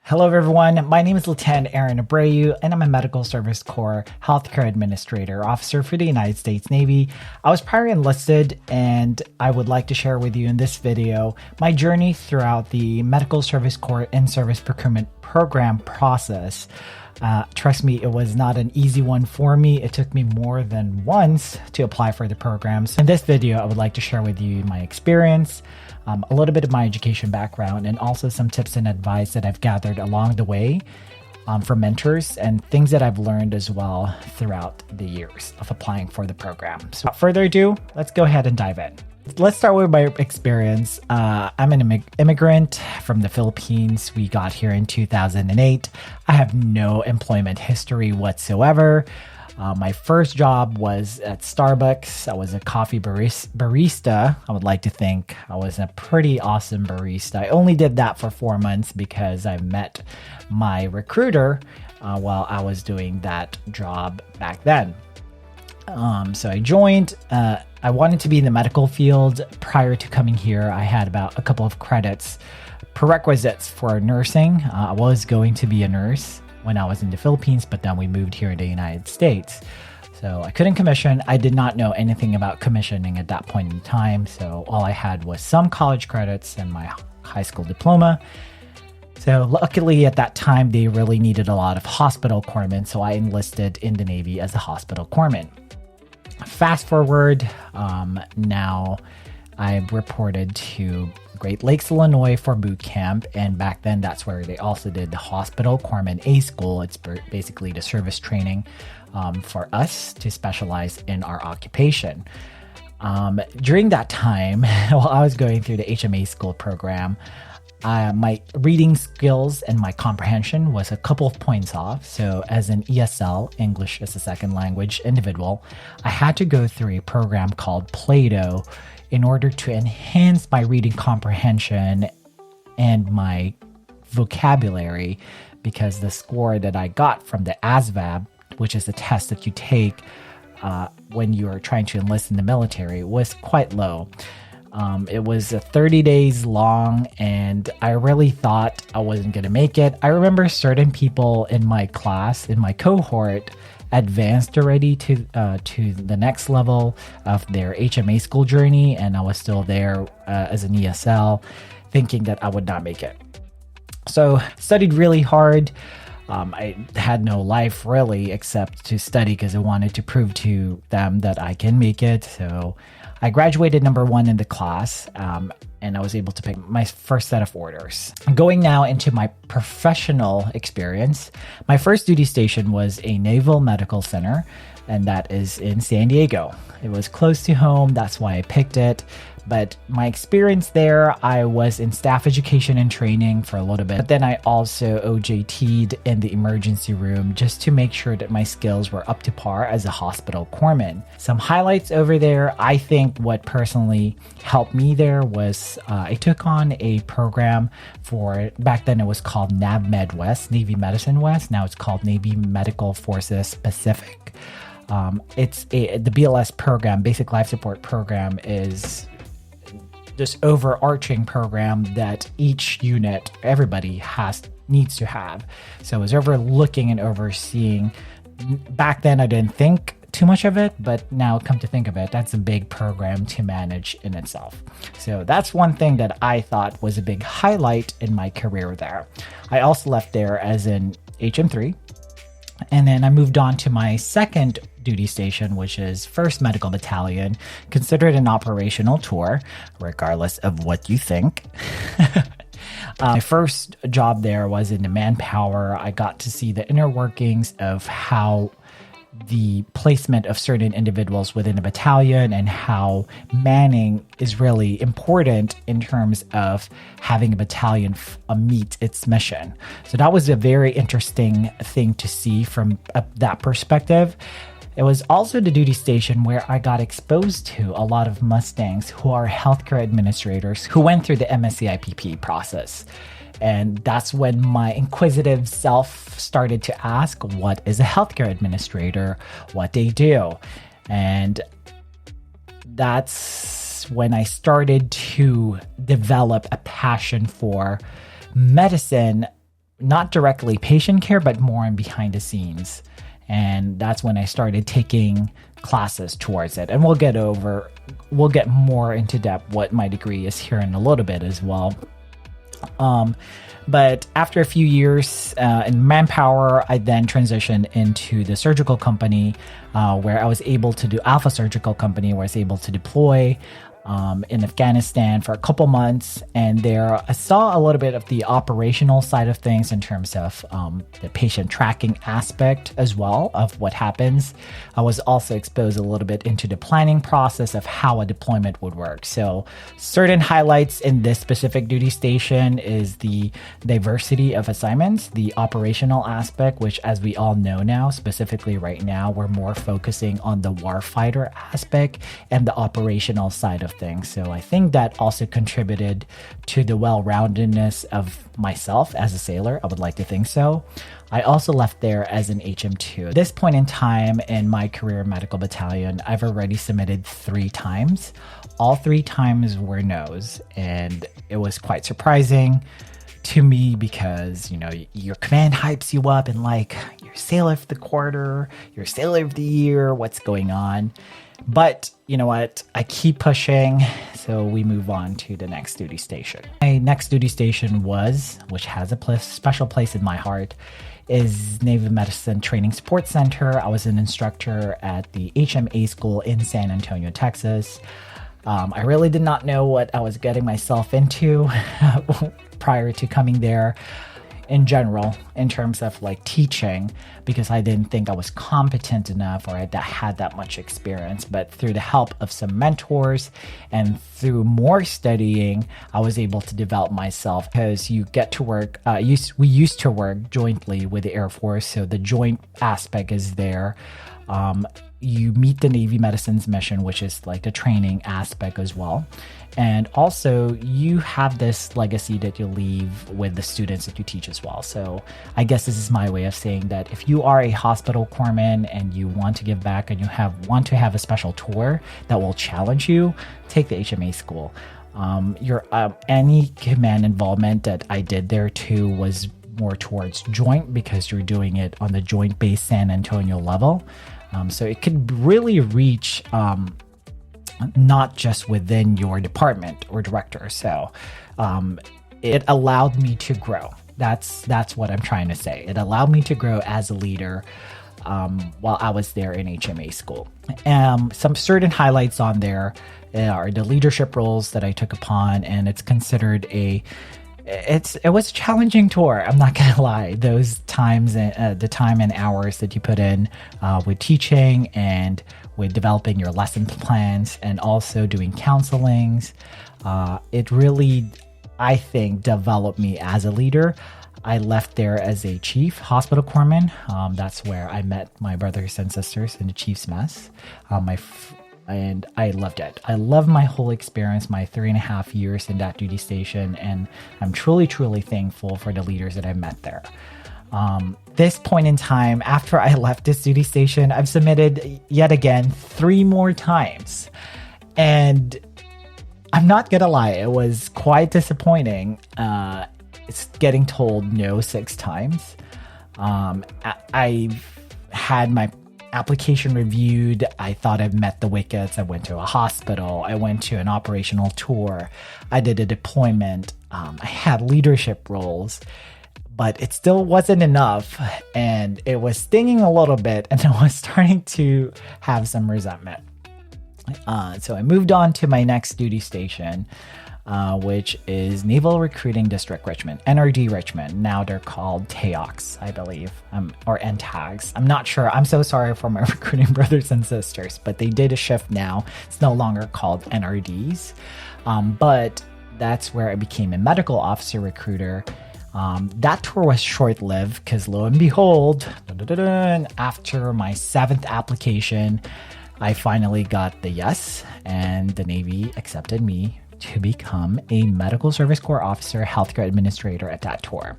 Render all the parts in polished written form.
Hello, everyone. My name is Lieutenant Aaron Abreu, and I'm a Medical Service Corps Healthcare Administrator Officer for the United States Navy. I was prior enlisted, and I would like to share with you in this video my journey throughout the Medical Service Corps in-service procurement program process. Trust me, it was not an easy one for me. It took me more than once to apply for the programs. In this video, I would like to share with you my experience, a little bit of my education background, and also some tips and advice that I've gathered along the way from mentors and things that I've learned as well throughout the years of applying for the program. So without further ado, let's go ahead and dive in. Let's start with my experience. I'm an immigrant from the Philippines. We got here in 2008. I have no employment history whatsoever. My first job was at Starbucks. I was a coffee barista. I would like to think I was a pretty awesome barista. I only did that for 4 months because I met my recruiter while I was doing that job back then. So I joined. I wanted to be in the medical field. Prior to coming here, I had about a couple of credits, prerequisites for nursing. I was going to be a nurse when I was in the Philippines, but then we moved here in the United States. So I couldn't commission. I did not know anything about commissioning at that point in time. So all I had was some college credits and my high school diploma. So luckily at that time, they really needed a lot of hospital corpsmen. So I enlisted in the Navy as a hospital corpsman. Fast forward, now I reported to Great Lakes, Illinois for boot camp. And back then, that's where they also did the Hospital Corpsman A School. It's basically the service training for us to specialize in our occupation. During that time, while I was going through the HMA school program, my reading skills and my comprehension was a couple of points off. So as an ESL, English as a second language individual, I had to go through a program called Plato in order to enhance my reading comprehension and my vocabulary, because the score that I got from the ASVAB, which is the test that you take when you're trying to enlist in the military, was quite low. It was 30 days long, and I really thought I wasn't going to make it. I remember certain people in my class, in my cohort, advanced already to the next level of their HMA school journey, and I was still there as an ESL, thinking that I would not make it. So studied really hard. I had no life really except to study because I wanted to prove to them that I can make it. So I graduated number 1 in the class, and I was able to pick my first set of orders. Going now into my professional experience, my first duty station was a Naval Medical Center, and that is in San Diego. It was close to home, that's why I picked it. But my experience there, I was in staff education and training for a little bit. But then I also OJT'd in the emergency room just to make sure that my skills were up to par as a hospital corpsman. Some highlights over there, I think what personally helped me there was I took on a program for, back then it was called NAVMed West, Navy Medicine West. Now it's called Navy Medical Forces Pacific. The BLS program, Basic Life Support Program, is this overarching program that each unit, everybody needs to have. So I was overlooking and overseeing. Back then, I didn't think too much of it, but now come to think of it, that's a big program to manage in itself. So that's one thing that I thought was a big highlight in my career there. I also left there as an HM3. And then I moved on to my second duty station, which is 1st Medical Battalion, considered an operational tour, regardless of what you think. My first job there was in the manpower. I got to see the inner workings of how the placement of certain individuals within a battalion and how manning is really important in terms of having a battalion meet its mission. So that was a very interesting thing to see from that perspective. It was also the duty station where I got exposed to a lot of Mustangs who are healthcare administrators who went through the MSC IPP process. And that's when my inquisitive self started to ask, what is a healthcare administrator? What they do? And that's when I started to develop a passion for medicine not directly patient care, but more in behind the scenes. And that's when I started taking classes towards it. And we'll get more into depth what my degree is here in a little bit as well. But after a few years in manpower, I then transitioned into the surgical company where I was able to do Alpha Surgical Company, where I was able to deploy in Afghanistan for a couple months. And there I saw a little bit of the operational side of things in terms of the patient tracking aspect as well of what happens. I was also exposed a little bit into the planning process of how a deployment would work. So certain highlights in this specific duty station is the diversity of assignments, the operational aspect, which as we all know now, specifically right now, we're more focusing on the warfighter aspect and the operational side of things. So I think that also contributed to the well-roundedness of myself as a sailor. I would like to think so. I also left there as an HM2. At this point in time in my career in Medical Battalion, I've already submitted 3 times. All 3 times were no's, and it was quite surprising to me because, you know, your command hypes you up and like, you're sailor of the quarter, you're sailor of the year, what's going on? But you know what? I keep pushing, so we move on to the next duty station. My next duty station which has a special place in my heart, is Naval Medicine Training Support Center. I was an instructor at the HMA school in San Antonio, Texas. I really did not know what I was getting myself into prior to coming there. In general, in terms of like teaching, because I didn't think I was competent enough or I had that much experience. But through the help of some mentors and through more studying, I was able to develop myself, because you get to work, we used to work jointly with the Air Force. So the joint aspect is there. You meet the Navy Medicine's mission, which is like the training aspect as well. And also you have this legacy that you leave with the students that you teach as well. So I guess this is my way of saying that if you are a hospital corpsman and you want to give back and you want to have a special tour that will challenge you, take the HMA school. Any command involvement that I did there too was more towards joint, because you're doing it on the Joint Base San Antonio level. So it could really reach not just within your department or director. So it allowed me to grow. That's what I'm trying to say. It allowed me to grow as a leader while I was there in HMA school. Some certain highlights on there are the leadership roles that I took upon, and it's considered it was a challenging tour. I'm not gonna lie. Those times, the time and hours that you put in with teaching and with developing your lesson plans and also doing counselings, it really, I think, developed me as a leader. I left there as a chief hospital corpsman. That's where I met my brothers and sisters in the chief's mess. And I loved it. I loved my whole experience, my 3.5 years in that duty station, and I'm truly, truly thankful for the leaders that I met there. This point in time, after I left this duty station, I've submitted yet again 3 more times. And I'm not gonna lie, it was quite disappointing. It's getting told no 6 times. I've had my application reviewed. I thought I've met the wickets. I went to a hospital. I went to an operational tour. I did a deployment. I had leadership roles, but it still wasn't enough. And it was stinging a little bit, and I was starting to have some resentment. So I moved on to my next duty station, which is Naval Recruiting District Richmond, NRD Richmond. Now they're called TAOCs, I believe, or NTAGs. I'm not sure. I'm so sorry for my recruiting brothers and sisters, but they did a shift now. It's no longer called NRDs. But that's where I became a medical officer recruiter. That tour was short-lived because lo and behold, after my 7th application, I finally got the yes, and the Navy accepted me to become a Medical Service Corps officer, healthcare administrator at that tour.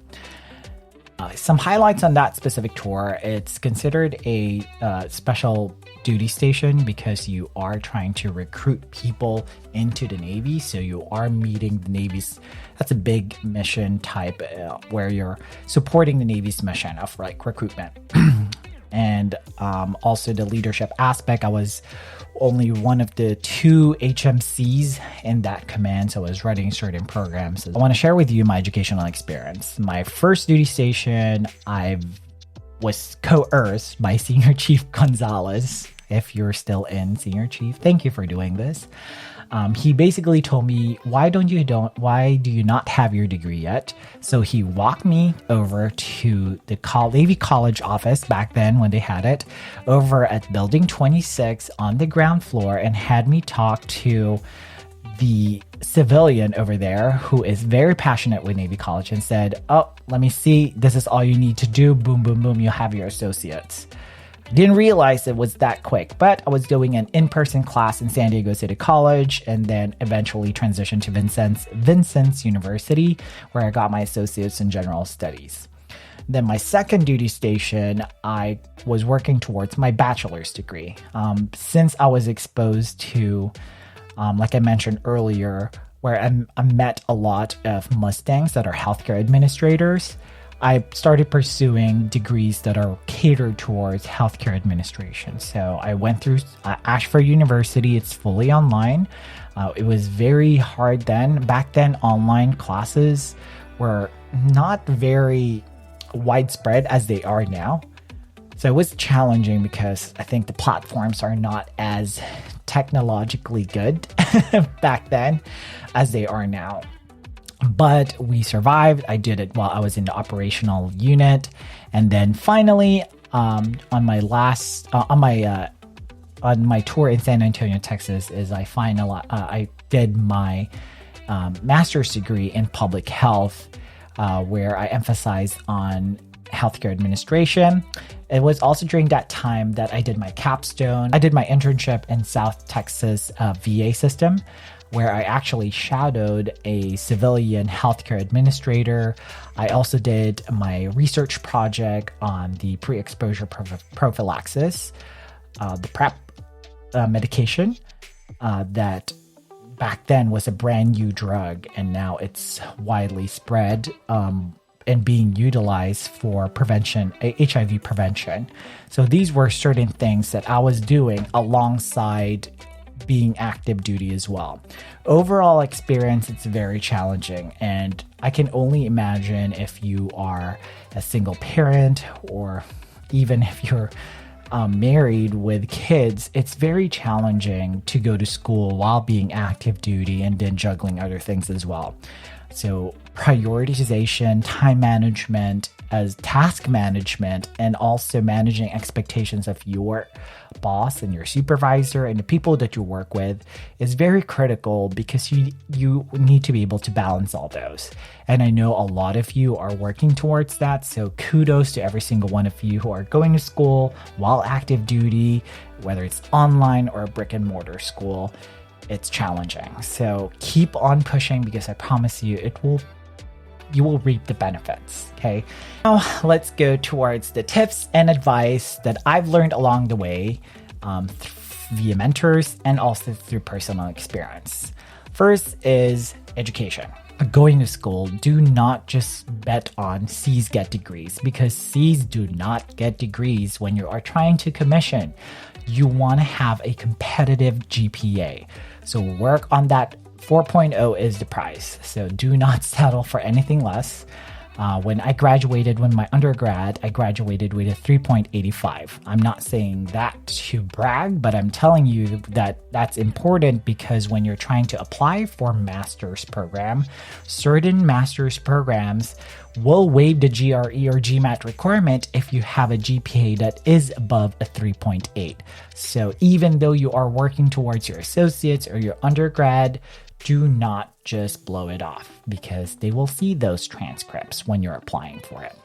Some highlights on that specific tour: it's considered a special duty station because you are trying to recruit people into the Navy. So you are meeting the Navy's, that's a big mission type where you're supporting the Navy's mission of like recruitment. And also the leadership aspect. I was only one of the 2 HMCs in that command, so I was running certain programs. I want to share with you my educational experience. My first duty station, I was coerced by Senior Chief Gonzalez. If you're still in, Senior Chief, thank you for doing this. He basically told me, why do you not have your degree yet? So he walked me over to the Navy College office back then when they had it, over at Building 26 on the ground floor, and had me talk to the civilian over there who is very passionate with Navy College and said, oh, let me see. This is all you need to do. Boom, boom, boom. You'll have your associates. Didn't realize it was that quick, but I was doing an in-person class in San Diego City College and then eventually transitioned to Vincent's University, where I got my associates in general studies. Then my second duty station, I was working towards my bachelor's degree. Since I was exposed to, like I mentioned earlier, where I met a lot of Mustangs that are healthcare administrators, I started pursuing degrees that are catered towards healthcare administration. So I went through Ashford University. It's fully online. It was very hard then. Back then, online classes were not very widespread as they are now. So it was challenging because I think the platforms are not as technologically good back then as they are now. But we survived. I did it while I was in the operational unit. And then finally, on my tour in San Antonio, Texas, I did my master's degree in public health, where I emphasized on healthcare administration. It was also during that time that I did my capstone. I did my internship in South Texas VA system, where I actually shadowed a civilian healthcare administrator. I also did my research project on the pre-exposure prophylaxis, the PrEP medication that back then was a brand new drug, and now it's widely spread and being utilized for prevention, HIV prevention. So these were certain things that I was doing alongside being active duty as well. Overall experience, it's very challenging, and I can only imagine if you are a single parent or even if you're married with kids, it's very challenging to go to school while being active duty and then juggling other things as well. So prioritization, time management, as task management, and also managing expectations of your boss and your supervisor and the people that you work with is very critical, because you need to be able to balance all those. And I know a lot of you are working towards that. So kudos to every single one of you who are going to school while active duty, whether it's online or a brick and mortar school. It's challenging. So keep on pushing, because I promise you you will reap the benefits. Okay. Now let's go towards the tips and advice that I've learned along the way via mentors and also through personal experience. First is education. Going to school, do not just bet on C's get degrees, because C's do not get degrees when you are trying to commission. You want to have a competitive GPA. So work on that. 4.0 is the prize. So do not settle for anything less. When my undergrad, I graduated with a 3.85. I'm not saying that to brag, but I'm telling you that that's important, because when you're trying to apply for master's program, certain master's programs will waive the GRE or GMAT requirement if you have a GPA that is above a 3.8. So even though you are working towards your associates or your undergrad, do not just blow it off, because they will see those transcripts when you're applying for it.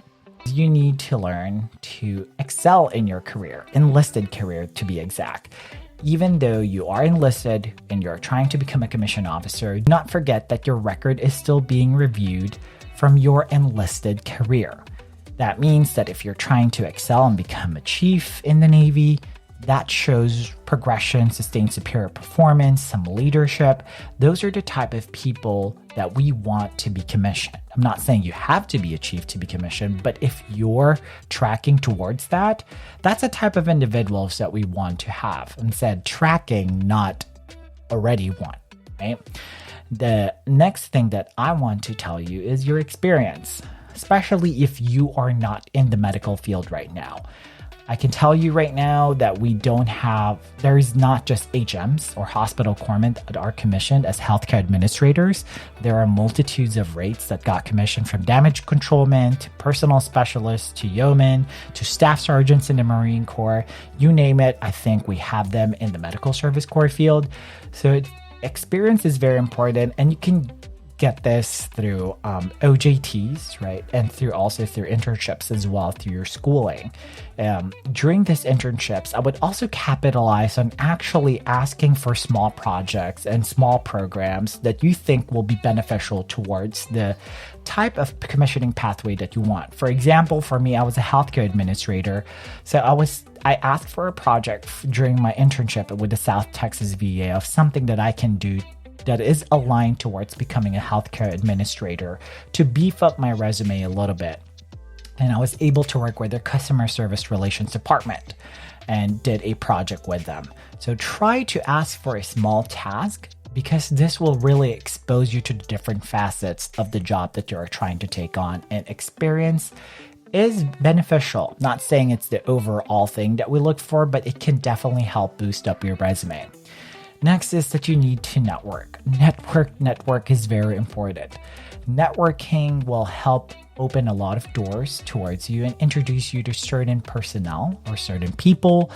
You need to learn to excel in your career, enlisted career to be exact. Even though you are enlisted and you're trying to become a commissioned officer, do not forget that your record is still being reviewed from your enlisted career. That means that if you're trying to excel and become a chief in the Navy, that shows progression, sustained superior performance, some leadership. Those are the type of people that we want to be commissioned. I'm not saying you have to be a chief to be commissioned, but if you're tracking towards that, that's a type of individuals that we want to have. Instead, tracking, not already want, right? The next thing that I want to tell you is your experience, especially if you are not in the medical field right now. I can tell you right now that there is not just HMs or hospital corpsmen that are commissioned as healthcare administrators. There are multitudes of rates that got commissioned, from damage controlmen to personal specialists to yeomen to staff sergeants in the Marine Corps. You name it, I think we have them in the medical service corps field. So experience is very important, and you can get this through OJTs, right? And also through internships as well, through your schooling. During these internships, I would also capitalize on actually asking for small projects and small programs that you think will be beneficial towards the type of commissioning pathway that you want. For example, for me, I was a healthcare administrator. So I asked for a project during my internship with the South Texas VA of something that I can do that is aligned towards becoming a healthcare administrator to beef up my resume a little bit. And I was able to work with their customer service relations department and did a project with them. So try to ask for a small task, because this will really expose you to the different facets of the job that you're trying to take on. And experience is beneficial. Not saying it's the overall thing that we look for, but it can definitely help boost up your resume. Next is that you need to network. Network is very important. Networking will help open a lot of doors towards you and introduce you to certain personnel or certain people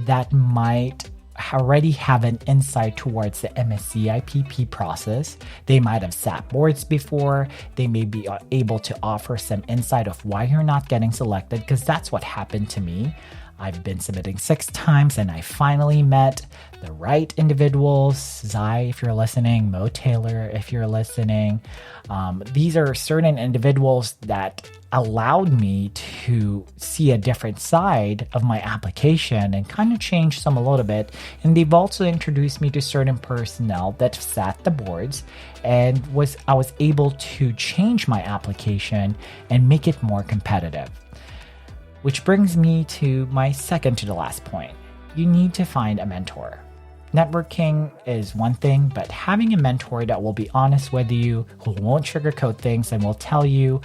that might already have an insight towards the MSC IPP process. They might have sat boards before. They may be able to offer some insight of why you're not getting selected, because that's what happened to me. I've been submitting 6 times and I finally met the right individuals. Zai, if you're listening, Mo Taylor, if you're listening. These are certain individuals that allowed me to see a different side of my application and kind of change some a little bit. And they've also introduced me to certain personnel that sat the boards, and I was able to change my application and make it more competitive. Which brings me to my second to the last point. You need to find a mentor. Networking is one thing, but having a mentor that will be honest with you, who won't sugarcoat things and will tell you,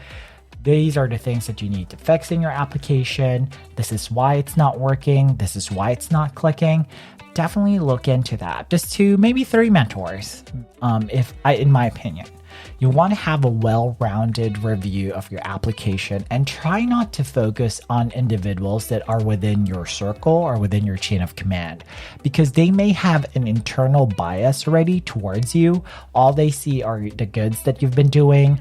these are the things that you need to fix in your application. This is why it's not working. This is why it's not clicking. Definitely look into that. Just 2, maybe 3 mentors, in my opinion. You want to have a well-rounded review of your application and try not to focus on individuals that are within your circle or within your chain of command, because they may have an internal bias already towards you. All they see are the goods that you've been doing,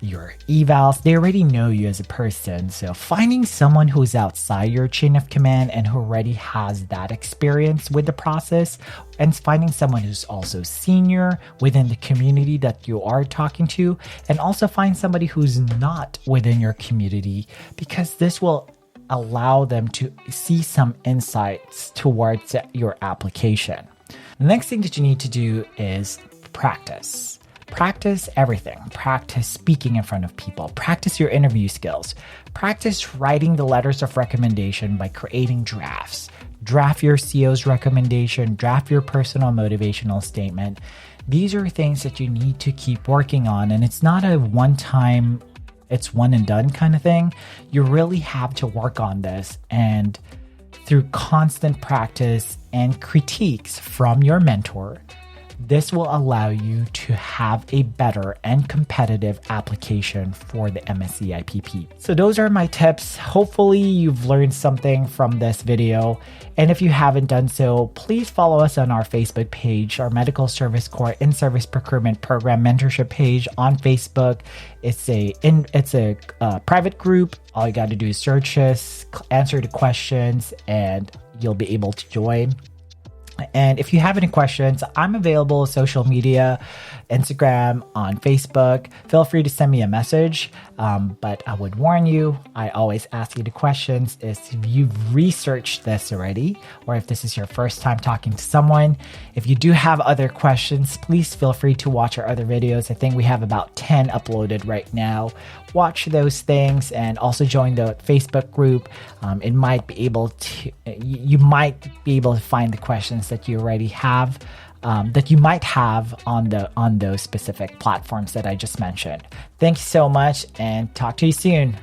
your evals. They already know you as a person. So finding someone who's outside your chain of command and who already has that experience with the process, and finding someone who's also senior within the community that you are talking to, and also find somebody who's not within your community, because this will allow them to see some insights towards your application. The next thing that you need to do is practice. Practice everything. Practice speaking in front of people. Practice your interview skills. Practice writing the letters of recommendation by creating drafts. Draft your CO's recommendation. Draft your personal motivational statement. These are things that you need to keep working on, and it's not a one-time, it's one and done kind of thing. You really have to work on this, and through constant practice and critiques from your mentor, this will allow you to have a better and competitive application for the MSC IPP. So those are my tips. Hopefully you've learned something from this video. And if you haven't done so, please follow us on our Facebook page, our Medical Service Corps In-Service Procurement Program Mentorship page on Facebook. It's a private group. All you got to do is search us, answer the questions, and you'll be able to join. And if you have any questions, I'm available on social media, Instagram, on Facebook. Feel free to send me a message. But I would warn you, I always ask you the questions is if you've researched this already, or if this is your first time talking to someone. If you do have other questions, please feel free to watch our other videos. I think we have about 10 uploaded right now. Watch those things and also join the Facebook group. You might be able to find the questions that you already have, that you might have on those specific platforms that I just mentioned. Thank you so much and talk to you soon.